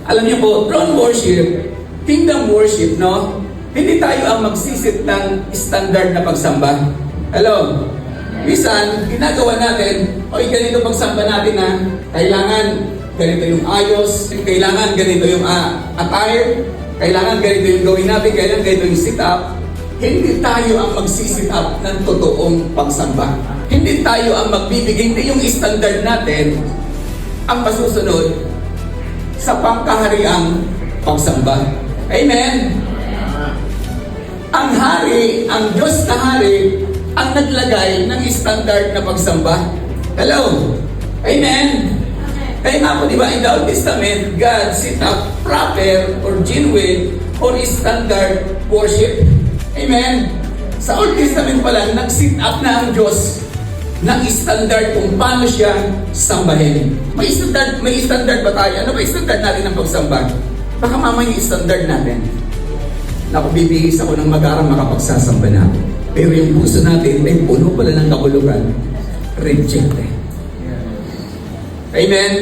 Alam niyo po, throne worship, kingdom worship, no? Hindi tayo ang magsisit ng standard na pagsamba. Hello? Minsan, ginagawa natin, ganito pagsamba natin na kailangan ganito yung ayos, kailangan ganito yung attire, kailangan ganito yung gawin natin, kailangan ganito yung sit-up. Hindi tayo ang magsisit up ng totoong pagsamba. Hindi tayo ang magbibigay, hindi yung standard natin ang masusunod sa pangkahariang pagsamba. Amen? Ang hari, ang Diyos na hari, ang naglagay ng standard na pagsamba. Hello? Amen? Kaya nga po, di ba, in the Old Testament, God set up proper or genuine or standard worship. Amen? Sa Old Testament pa lang, nag-set up na ang Diyos ng standard kung paano siya sambahin. May standard ba tayo? Ano ba standard natin ng pagsamba? Baka mamaya yung standard natin. Naku, bibihis ako ng mag-arang makapagsasamba na. Pero yung puso natin ay puno pala ng kabulukan. Rejected. Amen?